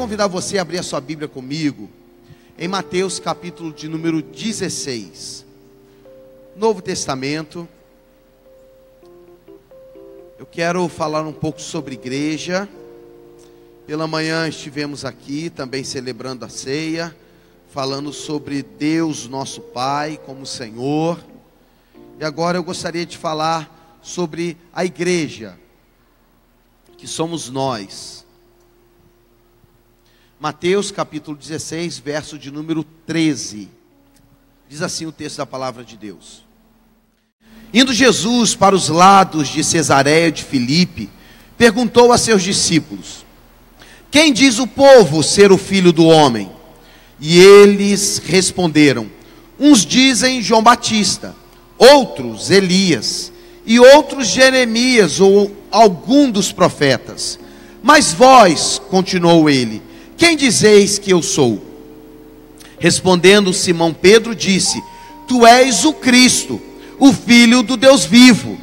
convidar você a abrir a sua Bíblia comigo em Mateus capítulo de número 16, Novo Testamento. Eu quero falar um pouco sobre igreja. Pela manhã estivemos aqui também celebrando a ceia, falando sobre Deus nosso Pai como Senhor. E agora eu gostaria de falar sobre a igreja, que somos nós. Mateus capítulo 16, verso de número 13. Diz assim o texto da palavra de Deus: Indo Jesus para os lados de Cesareia de Filipe, perguntou a seus discípulos: Quem diz o povo ser o Filho do Homem? E eles responderam: Uns dizem João Batista, outros Elias, e outros Jeremias ou algum dos profetas. Mas vós, continuou ele, quem dizeis que eu sou? Respondendo Simão Pedro disse: Tu és o Cristo, o Filho do Deus vivo.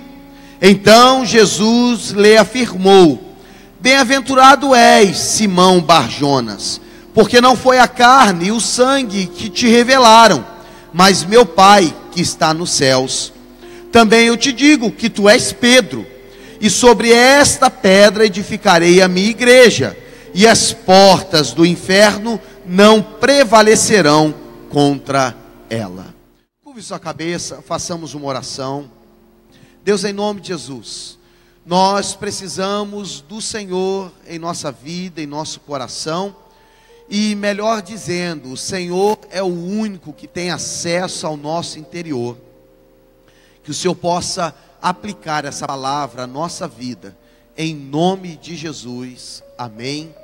Então Jesus lhe afirmou: Bem-aventurado és, Simão Barjonas, porque não foi a carne e o sangue que te revelaram, mas meu Pai que está nos céus. Também eu te digo que tu és Pedro, e sobre esta pedra edificarei a minha igreja, e as portas do inferno não prevalecerão contra ela. Curve sua cabeça, façamos uma oração. Deus, em nome de Jesus, nós precisamos do Senhor em nossa vida, em nosso coração. E melhor dizendo, o Senhor é o único que tem acesso ao nosso interior. Que o Senhor possa aplicar essa palavra à nossa vida, em nome de Jesus, amém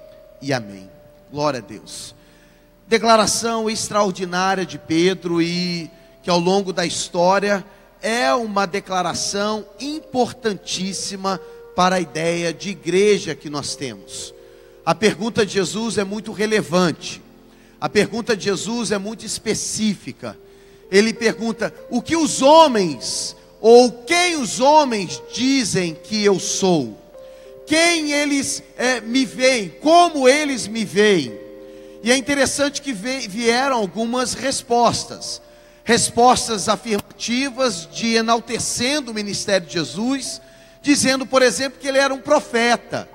e amém. Glória a Deus. Declaração extraordinária de Pedro, e que ao longo da história é uma declaração importantíssima para a ideia de igreja que nós temos. A pergunta de Jesus é muito relevante, a pergunta de Jesus é muito específica. Ele pergunta: o que os homens, ou quem os homens dizem que eu sou? Quem eles me veem? Como eles me veem? E é interessante que vieram algumas respostas. Respostas afirmativas, de enaltecendo o ministério de Jesus, dizendo, por exemplo, que ele era um profeta,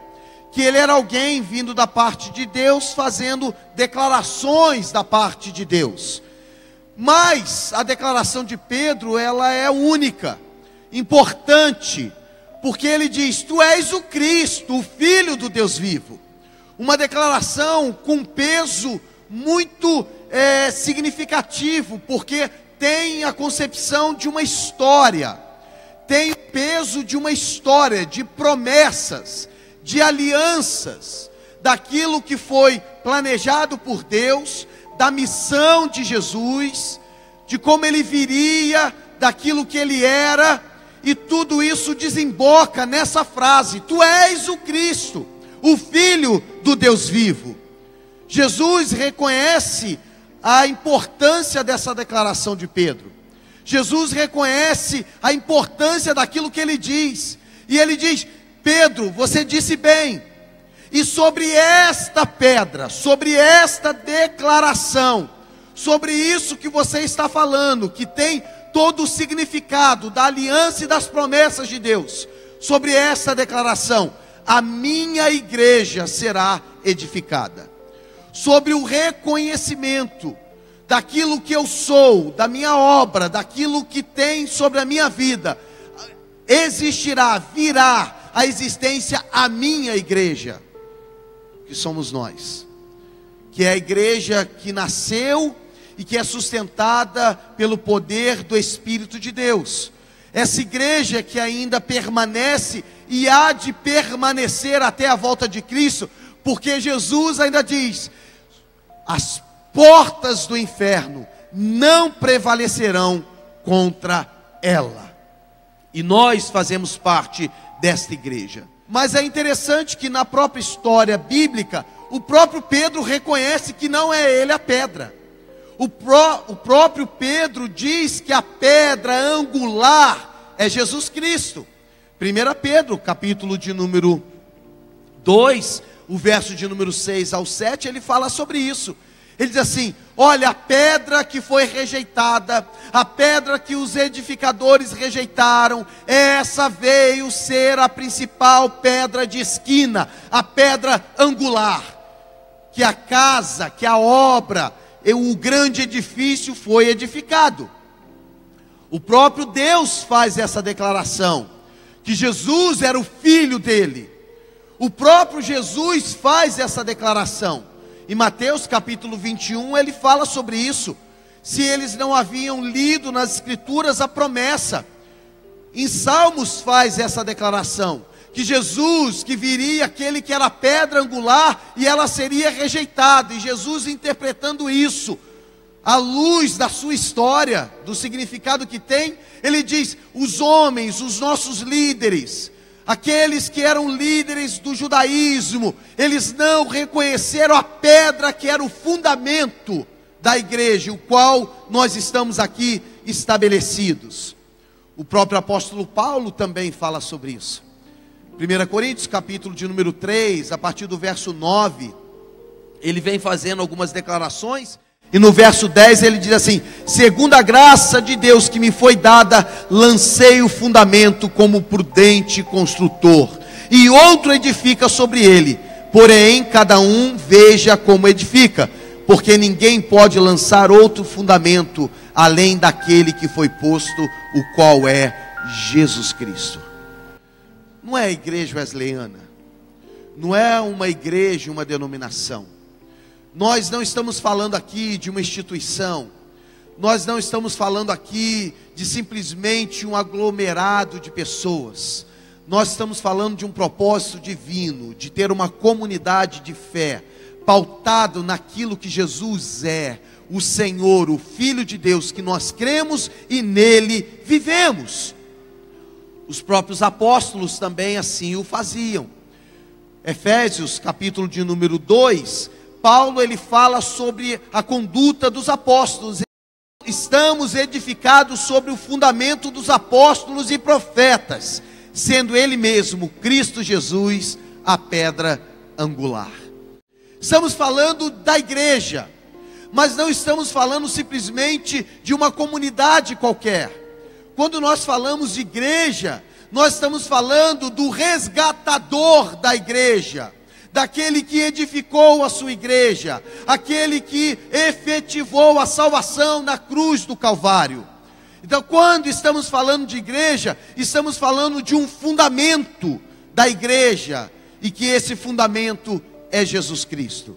que ele era alguém vindo da parte de Deus, fazendo declarações da parte de Deus. Mas a declaração de Pedro, ela é única, importante, porque ele diz: Tu és o Cristo, o Filho do Deus vivo. Uma declaração com peso muito significativo, porque tem a concepção de uma história, tem o peso de uma história, de promessas, de alianças, daquilo que foi planejado por Deus, da missão de Jesus, de como ele viria, daquilo que ele era, e tudo isso desemboca nessa frase: Tu és o Cristo, o Filho do Deus vivo. Jesus reconhece a importância dessa declaração de Pedro. Jesus reconhece a importância daquilo que ele diz, e ele diz: Pedro, você disse bem, e sobre esta pedra, sobre esta declaração, sobre isso que você está falando, que tem todo o significado da aliança e das promessas de Deus, sobre essa declaração, a minha igreja será edificada. Sobre o reconhecimento daquilo que eu sou, da minha obra, daquilo que tem sobre a minha vida, virá a existência a minha igreja, que somos nós, que é a igreja que nasceu e que é sustentada pelo poder do Espírito de Deus. Essa igreja que ainda permanece e há de permanecer até a volta de Cristo, porque Jesus ainda diz: as portas do inferno não prevalecerão contra ela. E nós fazemos parte desta igreja. Mas é interessante que na própria história bíblica, o próprio Pedro reconhece que não é ele a pedra. O próprio Pedro diz que a pedra angular é Jesus Cristo. 1 Pedro, capítulo de número 2, o verso de número 6 ao 7, ele fala sobre isso. Ele diz assim: olha, a pedra que foi rejeitada, a pedra que os edificadores rejeitaram, essa veio ser a principal pedra de esquina, a pedra angular. Que a casa, que a obra, o grande edifício foi edificado. O próprio Deus faz essa declaração, que Jesus era o filho dele. O próprio Jesus faz essa declaração. Em Mateus capítulo 21, ele fala sobre isso. Se eles não haviam lido nas escrituras a promessa. Em Salmos faz essa declaração, que Jesus, que viria aquele que era a pedra angular, e ela seria rejeitada. E Jesus, interpretando isso, à luz da sua história, do significado que tem, ele diz: os homens, os nossos líderes, aqueles que eram líderes do judaísmo, eles não reconheceram a pedra que era o fundamento da igreja, o qual nós estamos aqui estabelecidos. O próprio apóstolo Paulo também fala sobre isso. 1 Coríntios capítulo de número 3, a partir do verso 9, ele vem fazendo algumas declarações. E no verso 10 ele diz assim: segundo a graça de Deus que me foi dada, lancei o fundamento como prudente construtor, e outro edifica sobre ele. Porém, cada um veja como edifica, porque ninguém pode lançar outro fundamento além daquele que foi posto, o qual é Jesus Cristo. Não é a igreja wesleyana, não é uma igreja, uma denominação. Nós não estamos falando aqui de uma instituição, nós não estamos falando aqui de simplesmente um aglomerado de pessoas. Nós estamos falando de um propósito divino, de ter uma comunidade de fé, pautado naquilo que Jesus é, o Senhor, o Filho de Deus, que nós cremos e nele vivemos. Os próprios apóstolos também assim o faziam. Efésios capítulo de número 2, Paulo ele fala sobre a conduta dos apóstolos. Estamos edificados sobre o fundamento dos apóstolos e profetas, sendo ele mesmo, Cristo Jesus, a pedra angular. Estamos falando da igreja, mas não estamos falando simplesmente de uma comunidade qualquer. Quando nós falamos de igreja, nós estamos falando do resgatador da igreja, daquele que edificou a sua igreja, aquele que efetivou a salvação na cruz do Calvário. Então, quando estamos falando de igreja, estamos falando de um fundamento da igreja, e que esse fundamento é Jesus Cristo.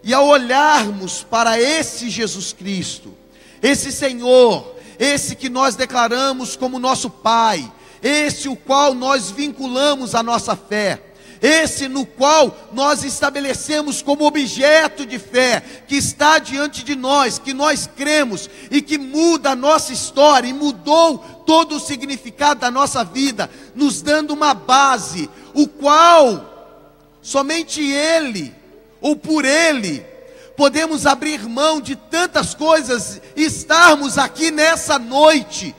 E ao olharmos para esse Jesus Cristo, esse Senhor, esse que nós declaramos como nosso Pai, esse o qual nós vinculamos a nossa fé, esse no qual nós estabelecemos como objeto de fé, que está diante de nós, que nós cremos, e que muda a nossa história, e mudou todo o significado da nossa vida, nos dando uma base, o qual somente Ele, ou por Ele, podemos abrir mão de tantas coisas, e estarmos aqui nessa noite,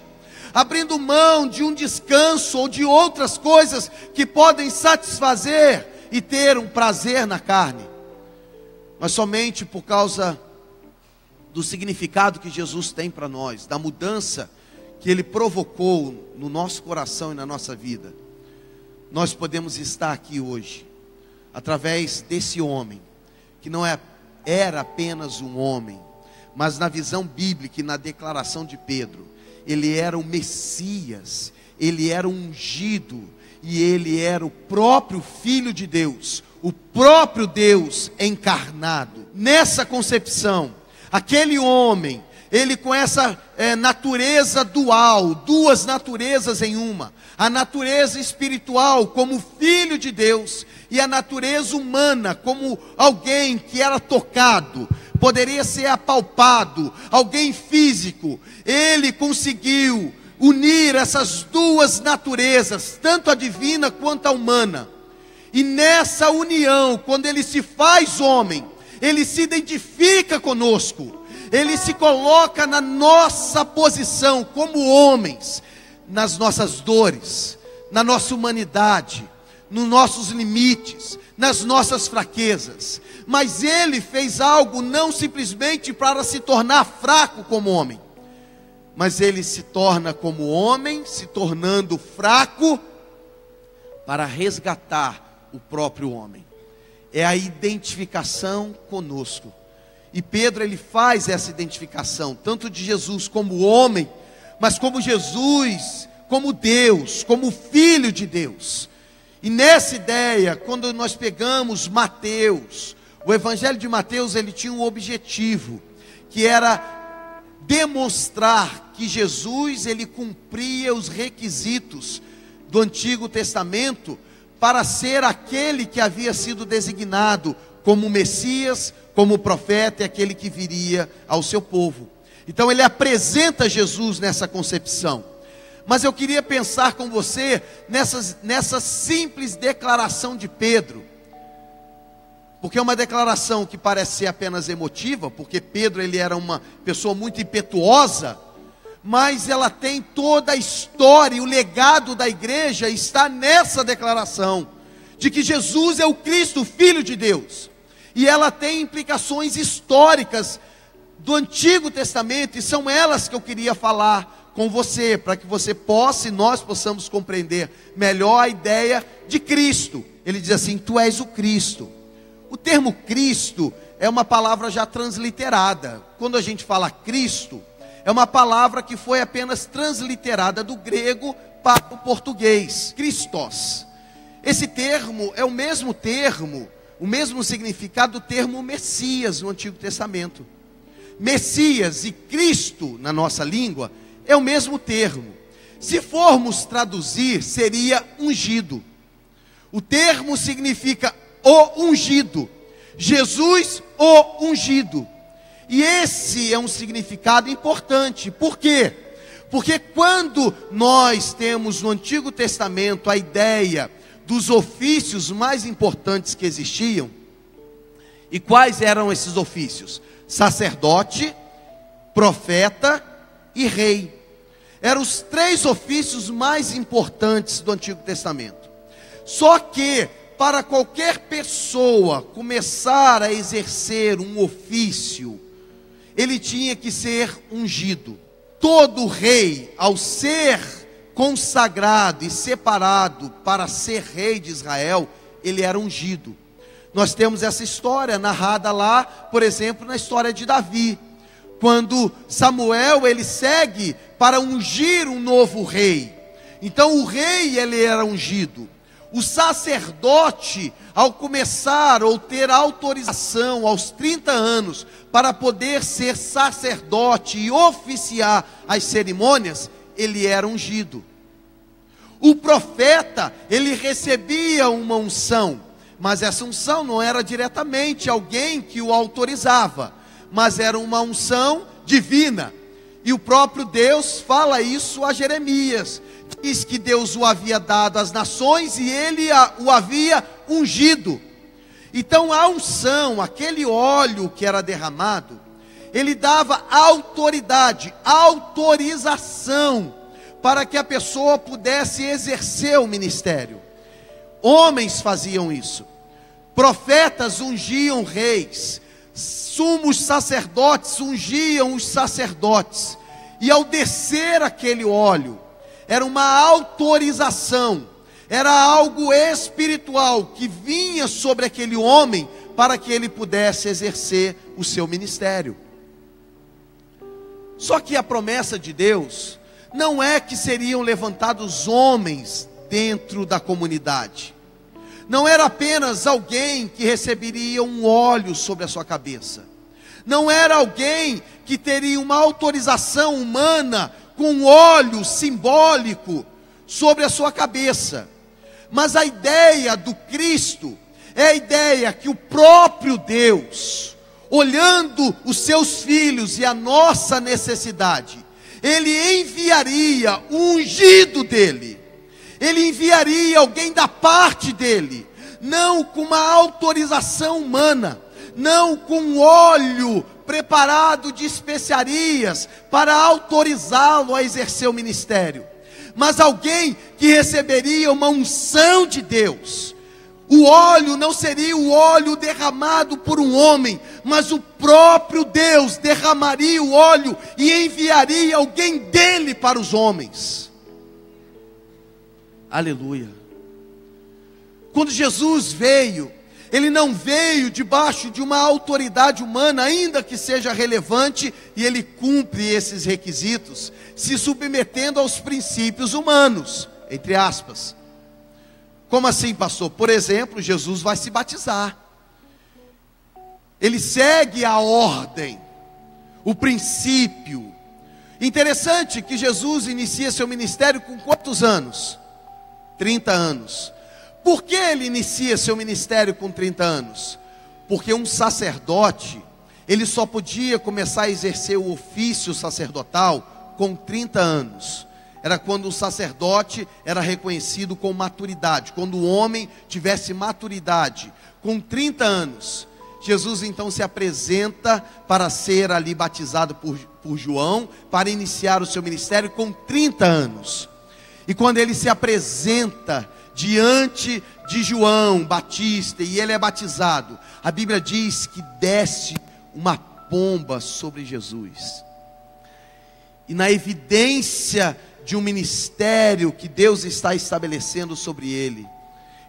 abrindo mão de um descanso ou de outras coisas que podem satisfazer e ter um prazer na carne, mas somente por causa do significado que Jesus tem para nós, da mudança que Ele provocou no nosso coração e na nossa vida. Nós podemos estar aqui hoje, através desse homem, que não era apenas um homem, mas na visão bíblica e na declaração de Pedro, ele era o Messias, ele era o ungido, e ele era o próprio Filho de Deus, o próprio Deus encarnado. Nessa concepção, aquele homem, ele com essa natureza dual, duas naturezas em uma, a natureza espiritual como Filho de Deus, e a natureza humana como alguém que era tocado, poderia ser apalpado, alguém físico. Ele conseguiu unir essas duas naturezas, tanto a divina quanto a humana. E nessa união, quando ele se faz homem, ele se identifica conosco, ele se coloca na nossa posição como homens, nas nossas dores, na nossa humanidade, nos nossos limites, nas nossas fraquezas. Mas ele fez algo não simplesmente para se tornar fraco como homem, mas ele se torna como homem, se tornando fraco, para resgatar o próprio homem. É a identificação conosco. E Pedro, ele faz essa identificação, tanto de Jesus como homem, mas como Jesus, como Deus, como Filho de Deus. E nessa ideia, quando nós pegamos Mateus, o Evangelho de Mateus, ele tinha um objetivo, que era demonstrar que Jesus, ele cumpria os requisitos do Antigo Testamento, para ser aquele que havia sido designado como Messias, como profeta, e aquele que viria ao seu povo. Então ele apresenta Jesus nessa concepção. Mas eu queria pensar com você nessa simples declaração de Pedro, porque é uma declaração que parece ser apenas emotiva, porque Pedro, ele era uma pessoa muito impetuosa, mas ela tem toda a história e o legado da igreja está nessa declaração, de que Jesus é o Cristo, Filho de Deus. E ela tem implicações históricas do Antigo Testamento, e são elas que eu queria falar com você, para que você possa e nós possamos compreender melhor a ideia de Cristo. Ele diz assim: tu és o Cristo. O termo Cristo é uma palavra já transliterada. Quando a gente fala Cristo, é uma palavra que foi apenas transliterada do grego para o português, Christos. Esse termo é o mesmo termo, o mesmo significado do termo Messias no Antigo Testamento. Messias e Cristo, na nossa língua, é o mesmo termo. Se formos traduzir, seria ungido. O termo significa o ungido. Jesus, o ungido. E esse é um significado importante. Por quê? Porque quando nós temos no Antigo Testamento a ideia dos ofícios mais importantes que existiam, e quais eram esses ofícios? Sacerdote, profeta e rei. Eram os três ofícios mais importantes do Antigo Testamento. Só que, para qualquer pessoa começar a exercer um ofício, ele tinha que ser ungido. Todo rei, ao ser consagrado e separado para ser rei de Israel, ele era ungido. Nós temos essa história narrada lá, por exemplo, na história de Davi, quando Samuel, ele segue para ungir um novo rei. Então o rei, ele era ungido. O sacerdote, ao começar ou ter autorização aos 30 anos para poder ser sacerdote e oficiar as cerimônias, ele era ungido. O profeta, ele recebia uma unção, mas essa unção não era diretamente alguém que o autorizava, mas era uma unção divina. E o próprio Deus fala isso a Jeremias. Diz que Deus o havia dado às nações e ele o havia ungido. Então a unção, aquele óleo que era derramado, ele dava autoridade, autorização, para que a pessoa pudesse exercer o ministério. Homens faziam isso. Profetas ungiam reis. Sumos sacerdotes ungiam os sacerdotes. E ao descer aquele óleo, era uma autorização, era algo espiritual que vinha sobre aquele homem para que ele pudesse exercer o seu ministério. Só que a promessa de Deus não é que seriam levantados homens dentro da comunidade. Não era apenas alguém que receberia um óleo sobre a sua cabeça. Não era alguém que teria uma autorização humana com um óleo simbólico sobre a sua cabeça. Mas a ideia do Cristo é a ideia que o próprio Deus, olhando os seus filhos e a nossa necessidade, ele enviaria o ungido dele. Ele enviaria alguém da parte dele, não com uma autorização humana, não com óleo preparado de especiarias para autorizá-lo a exercer o ministério, mas alguém que receberia uma unção de Deus. O óleo não seria o óleo derramado por um homem, mas o próprio Deus derramaria o óleo e enviaria alguém dele para os homens. Aleluia. Quando Jesus veio, ele não veio debaixo de uma autoridade humana, ainda que seja relevante, e ele cumpre esses requisitos, se submetendo aos princípios humanos, entre aspas. Como assim, pastor? Por exemplo, Jesus vai se batizar. Ele segue a ordem, o princípio. Interessante que Jesus inicia seu ministério com quantos anos? 30 anos. Por que ele inicia seu ministério com 30 anos? Porque um sacerdote, ele só podia começar a exercer o ofício sacerdotal com 30 anos. Era quando o sacerdote era reconhecido com maturidade, quando o homem tivesse maturidade, com 30 anos. Jesus então se apresenta para ser ali batizado por João, para iniciar o seu ministério com 30 anos. E quando ele se apresenta diante de João Batista e ele é batizado, a Bíblia diz que desce uma pomba sobre Jesus. E na evidência de um ministério que Deus está estabelecendo sobre ele,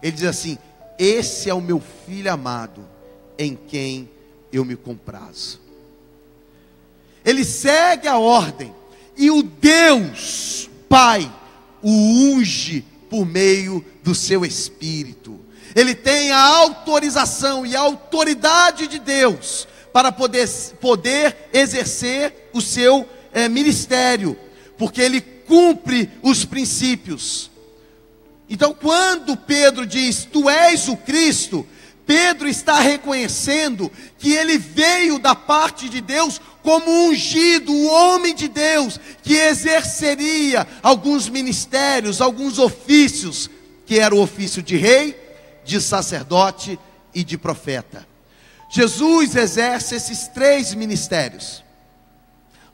ele diz assim: esse é o meu filho amado, em quem eu me comprazo. Ele segue a ordem, e o Deus Pai o unge por meio do seu Espírito. Ele tem a autorização e a autoridade de Deus para poder exercer o seu ministério, porque ele cumpre os princípios. Então, quando Pedro diz: tu és o Cristo, Pedro está reconhecendo que ele veio da parte de Deus como ungido, o homem de Deus, que exerceria alguns ministérios, alguns ofícios, que era o ofício de rei, de sacerdote e de profeta. Jesus exerce esses 3 ministérios.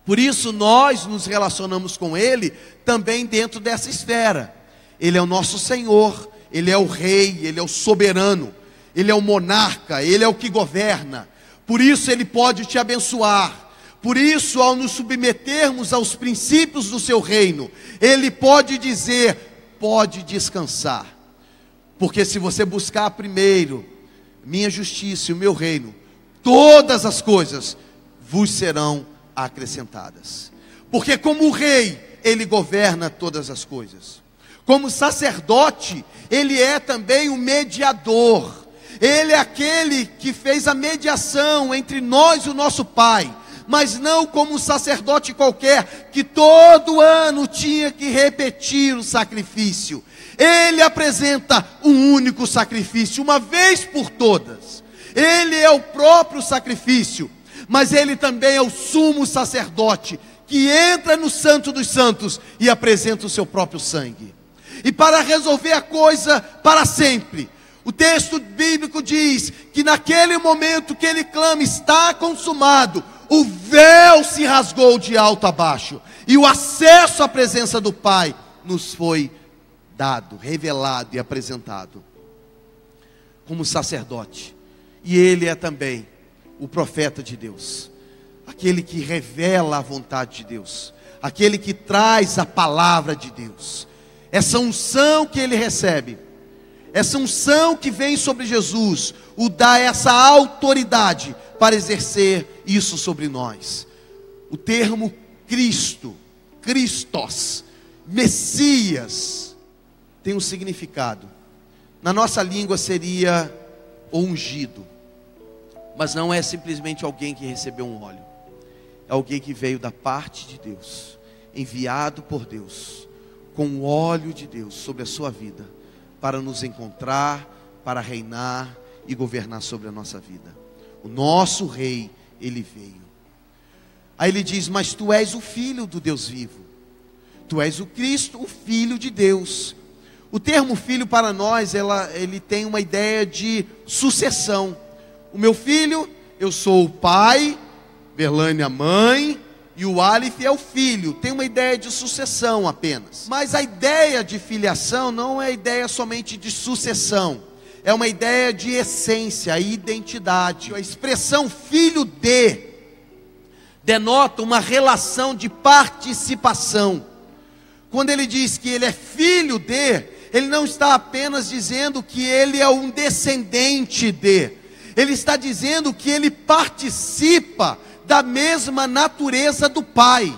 Por isso nós nos relacionamos com ele também dentro dessa esfera. Ele é o nosso Senhor, ele é o rei, ele é o soberano, ele é o monarca, ele é o que governa. Por isso ele pode te abençoar. Por isso, ao nos submetermos aos princípios do seu reino, ele pode dizer: pode descansar. Porque se você buscar primeiro minha justiça e o meu reino, todas as coisas vos serão acrescentadas. Porque como rei, ele governa todas as coisas. Como sacerdote, ele é também o mediador. Ele é aquele que fez a mediação entre nós e o nosso Pai. Mas não como um sacerdote qualquer, que todo ano tinha que repetir o sacrifício. Ele apresenta um único sacrifício, uma vez por todas. Ele é o próprio sacrifício, mas ele também é o sumo sacerdote, que entra no Santo dos Santos e apresenta o seu próprio sangue. E para resolver a coisa para sempre, o texto bíblico diz que naquele momento que ele clama: está consumado, o véu se rasgou de alto a baixo, e o acesso à presença do Pai nos foi dado, revelado e apresentado como sacerdote. E ele é também o profeta de Deus, aquele que revela a vontade de Deus, aquele que traz a palavra de Deus. Essa unção que ele recebe, essa unção que vem sobre Jesus, o dá essa autoridade para exercer isso sobre nós. O termo Cristo, Christos, Messias, tem um significado. Na nossa língua seria o ungido, mas não é simplesmente alguém que recebeu um óleo. É alguém que veio da parte de Deus, enviado por Deus, com o óleo de Deus sobre a sua vida, para nos encontrar, para reinar e governar sobre a nossa vida. O nosso rei, ele veio. Aí ele diz: mas tu és o filho do Deus vivo. Tu és o Cristo, o filho de Deus. O termo filho para nós, ele tem uma ideia de sucessão. O meu filho, eu sou o pai, Berlane a mãe, E o Aleph é o filho, tem uma ideia de sucessão apenas. Mas a ideia de filiação não é ideia somente de sucessão. É uma ideia de essência, identidade. A expressão filho de denota uma relação de participação. Quando ele diz que ele é filho de, ele não está apenas dizendo que ele é um descendente de. Ele está dizendo que ele participa da mesma natureza do Pai.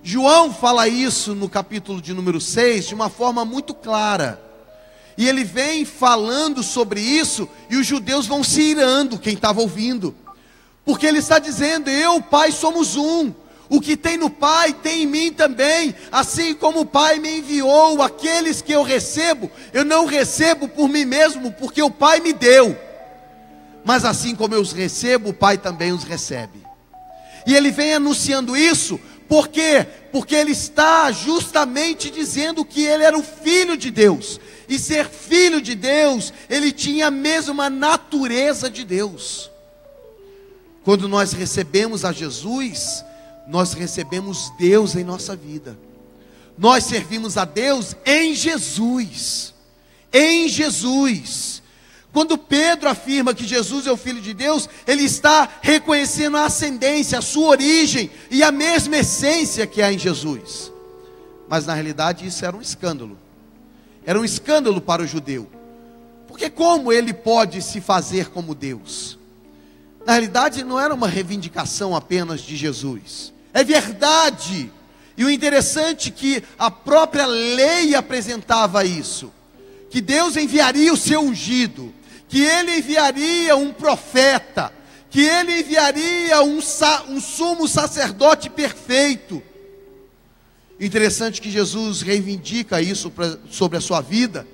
João fala isso no capítulo de número 6 de uma forma muito clara. E ele vem falando sobre isso e os judeus vão se irando, quem estava ouvindo. Porque ele está dizendo, eu e o Pai somos um. O que tem no Pai tem em mim também. Assim como o Pai me enviou, aqueles que eu não recebo por mim mesmo, porque o Pai me deu. Mas assim como eu os recebo, o Pai também os recebe. E ele vem anunciando isso, por quê? Porque ele está justamente dizendo que ele era o Filho de Deus. E ser Filho de Deus, ele tinha a mesma natureza de Deus. Quando nós recebemos a Jesus, nós recebemos Deus em nossa vida. Nós servimos a Deus em Jesus. Em Jesus. Quando Pedro afirma que Jesus é o Filho de Deus, ele está reconhecendo a ascendência, a sua origem e a mesma essência que há em Jesus. Mas na realidade isso era um escândalo. Era um escândalo para o judeu. Porque como ele pode se fazer como Deus? Na realidade não era uma reivindicação apenas de Jesus. É verdade. E o interessante é que a própria lei apresentava isso. Que Deus enviaria o seu ungido. Que ele enviaria um profeta, que ele enviaria um sumo sacerdote perfeito. Interessante que Jesus reivindica isso sobre a sua vida,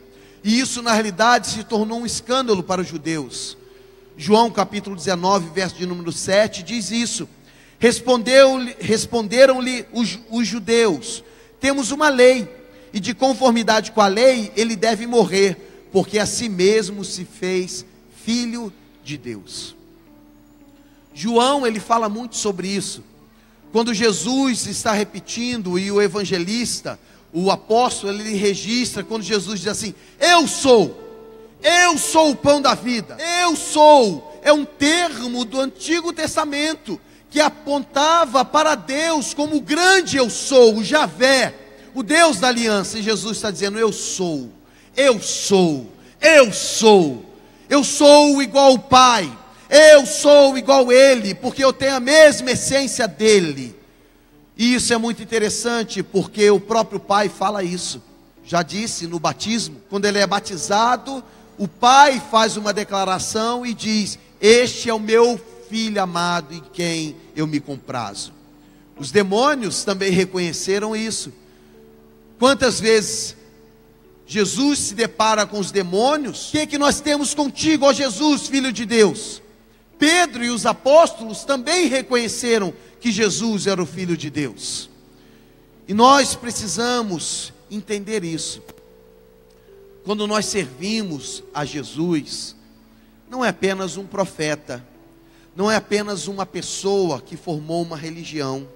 e isso na realidade se tornou um escândalo para os judeus. João capítulo 19, verso de número 7, diz isso. Responderam-lhe os judeus, temos uma lei, e de conformidade com a lei, ele deve morrer, porque a si mesmo se fez Filho de Deus. João, ele fala muito sobre isso. Quando Jesus está repetindo, e o evangelista, o apóstolo, ele registra, quando Jesus diz assim, eu sou o pão da vida, é um termo do Antigo Testamento, que apontava para Deus como o grande eu sou, o Javé, o Deus da aliança. E Jesus está dizendo, eu sou igual ao Pai, eu sou igual a Ele, porque eu tenho a mesma essência dEle. E isso é muito interessante, porque o próprio Pai fala isso. Já disse no batismo, quando ele é batizado, o Pai faz uma declaração e diz, este é o meu Filho amado em quem eu me comprazo. Os demônios também reconheceram isso. Quantas vezes Jesus se depara com os demônios? O que é que nós temos contigo, ó Jesus, Filho de Deus? Pedro e os apóstolos também reconheceram que Jesus era o Filho de Deus. E nós precisamos entender isso. Quando nós servimos a Jesus, não é apenas um profeta, não é apenas uma pessoa que formou uma religião,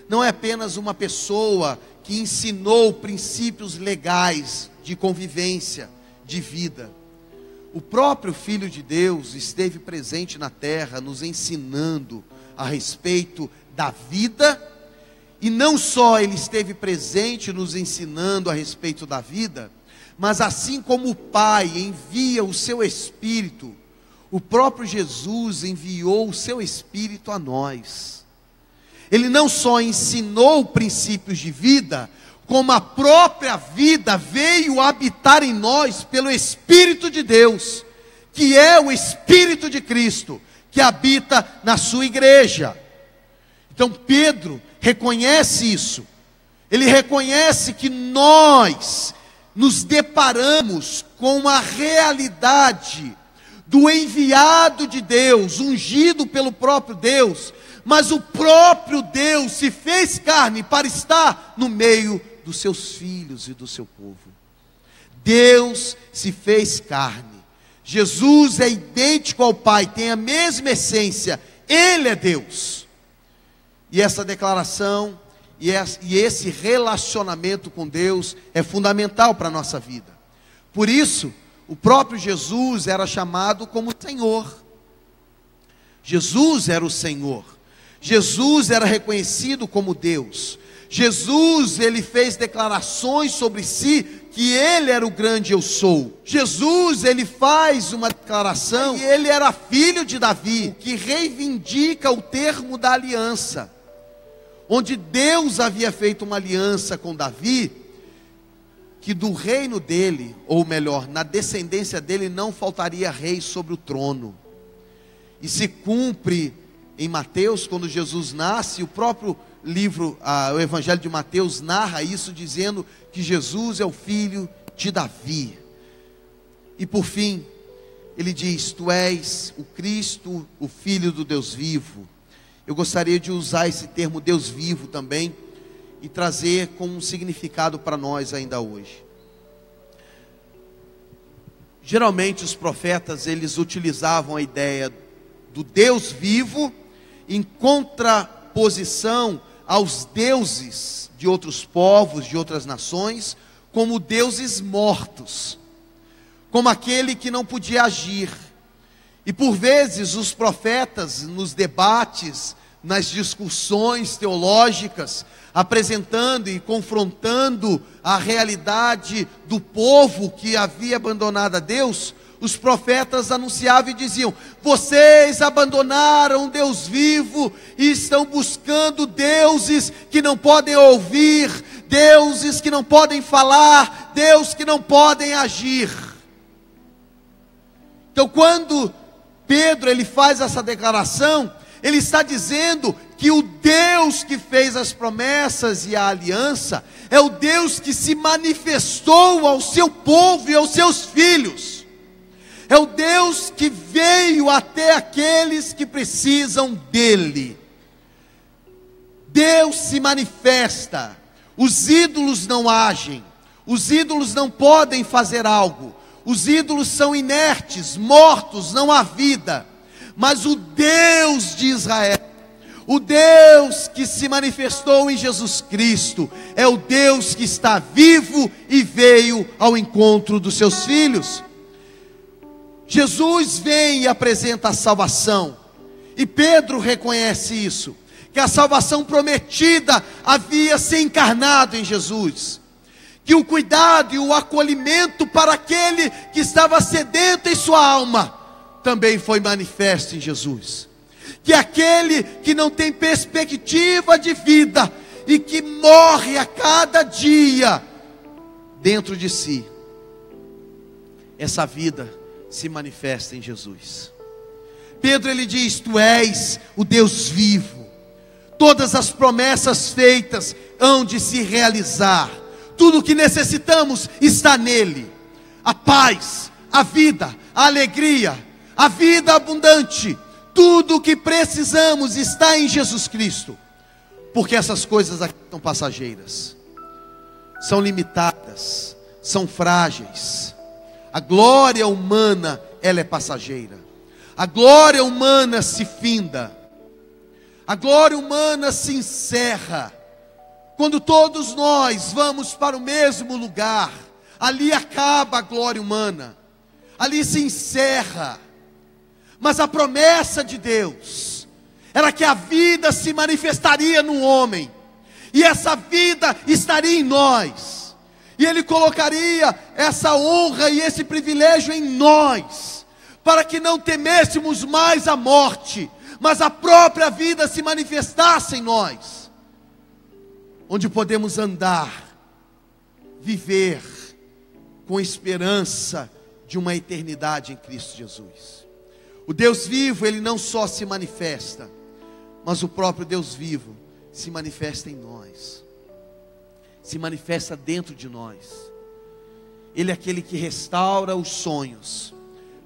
não é apenas uma pessoa que ensinou princípios legais de convivência, de vida. O próprio Filho de Deus esteve presente na terra, nos ensinando a respeito da vida, e não só ele esteve presente nos ensinando a respeito da vida, mas assim como o Pai envia o seu Espírito, o próprio Jesus enviou o seu Espírito a nós. Ele não só ensinou princípios de vida, como a própria vida veio habitar em nós pelo Espírito de Deus, que é o Espírito de Cristo, que habita na sua igreja. Então Pedro reconhece isso. Ele reconhece que nós nos deparamos com a realidade do enviado de Deus, ungido pelo próprio Deus, mas o próprio Deus se fez carne para estar no meio dos seus filhos e do seu povo. Deus se fez carne. Jesus é idêntico ao Pai, tem a mesma essência. Ele é Deus. E essa declaração e esse relacionamento com Deus é fundamental para a nossa vida. Por isso, o próprio Jesus era chamado como Senhor. Jesus era o Senhor. Jesus era reconhecido como Deus. Jesus, ele fez declarações sobre si, que ele era o grande eu sou. Jesus, ele faz uma declaração, que ele era filho de Davi, que reivindica o termo da aliança, onde Deus havia feito uma aliança com Davi, que do reino dele, ou melhor, na descendência dele, não faltaria rei sobre o trono. E se cumpre em Mateus, quando Jesus nasce, o próprio livro, o Evangelho de Mateus narra isso, dizendo que Jesus é o filho de Davi. E por fim, ele diz: tu és o Cristo, o Filho do Deus vivo. Eu gostaria de usar esse termo Deus vivo também, e trazer como um significado para nós ainda hoje. Geralmente os profetas, eles utilizavam a ideia do Deus vivo em contraposição aos deuses de outros povos, de outras nações, como deuses mortos, como aquele que não podia agir. E por vezes os profetas, nos debates, nas discussões teológicas, apresentando e confrontando a realidade do povo que havia abandonado a Deus, os profetas anunciavam e diziam: vocês abandonaram Deus vivo e estão buscando deuses que não podem ouvir, deuses que não podem falar, deuses que não podem agir. Então, quando Pedro ele faz essa declaração, ele está dizendo que o Deus que fez as promessas e a aliança é o Deus que se manifestou ao seu povo e aos seus filhos. É o Deus que veio até aqueles que precisam dele. Deus se manifesta. Os ídolos não agem. Os ídolos não podem fazer algo. Os ídolos são inertes, mortos, não há vida. Mas o Deus de Israel, o Deus que se manifestou em Jesus Cristo, é o Deus que está vivo e veio ao encontro dos seus filhos. Jesus vem e apresenta a salvação, e Pedro reconhece isso, que a salvação prometida havia se encarnado em Jesus, que o cuidado e o acolhimento para aquele que estava sedento em sua alma, também foi manifesto em Jesus, que aquele que não tem perspectiva de vida, e que morre a cada dia, dentro de si, essa vida se manifesta em Jesus. Pedro ele diz: tu és o Deus vivo, todas as promessas feitas hão de se realizar, tudo o que necessitamos está nele, a paz, a vida, a alegria, a vida abundante, tudo o que precisamos está em Jesus Cristo, porque essas coisas aqui são passageiras, são limitadas, são frágeis. A glória humana, ela é passageira. A glória humana se finda. A glória humana se encerra. Quando todos nós vamos para o mesmo lugar, ali acaba a glória humana. Ali se encerra. Mas a promessa de Deus era que a vida se manifestaria no homem. E essa vida estaria em nós. E Ele colocaria essa honra e esse privilégio em nós, para que não temêssemos mais a morte, mas a própria vida se manifestasse em nós, onde podemos andar, viver com esperança de uma eternidade em Cristo Jesus. O Deus vivo, Ele não só se manifesta, mas o próprio Deus vivo se manifesta em nós, se manifesta dentro de nós. Ele é aquele que restaura os sonhos,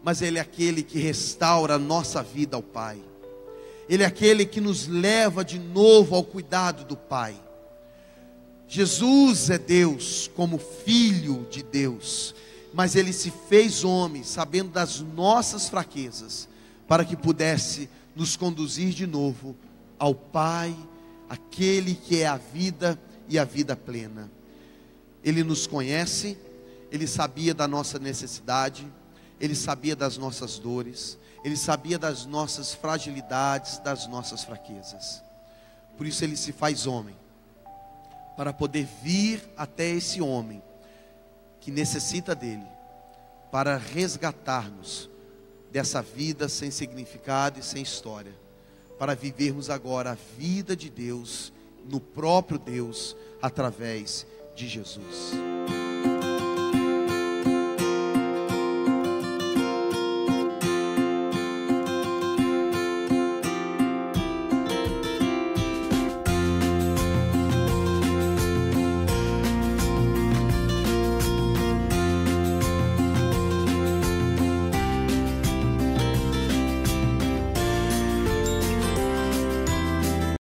mas Ele é aquele que restaura a nossa vida ao Pai. Ele é aquele que nos leva de novo ao cuidado do Pai. Jesus é Deus como Filho de Deus, mas Ele se fez homem, sabendo das nossas fraquezas, para que pudesse nos conduzir de novo ao Pai, aquele que é a vida e a vida plena. Ele nos conhece, Ele sabia da nossa necessidade, Ele sabia das nossas dores, Ele sabia das nossas fragilidades, das nossas fraquezas. Por isso Ele se faz homem, para poder vir até esse homem que necessita dele, para resgatar-nos dessa vida sem significado e sem história, para vivermos agora a vida de Deus, no próprio Deus, através de Jesus.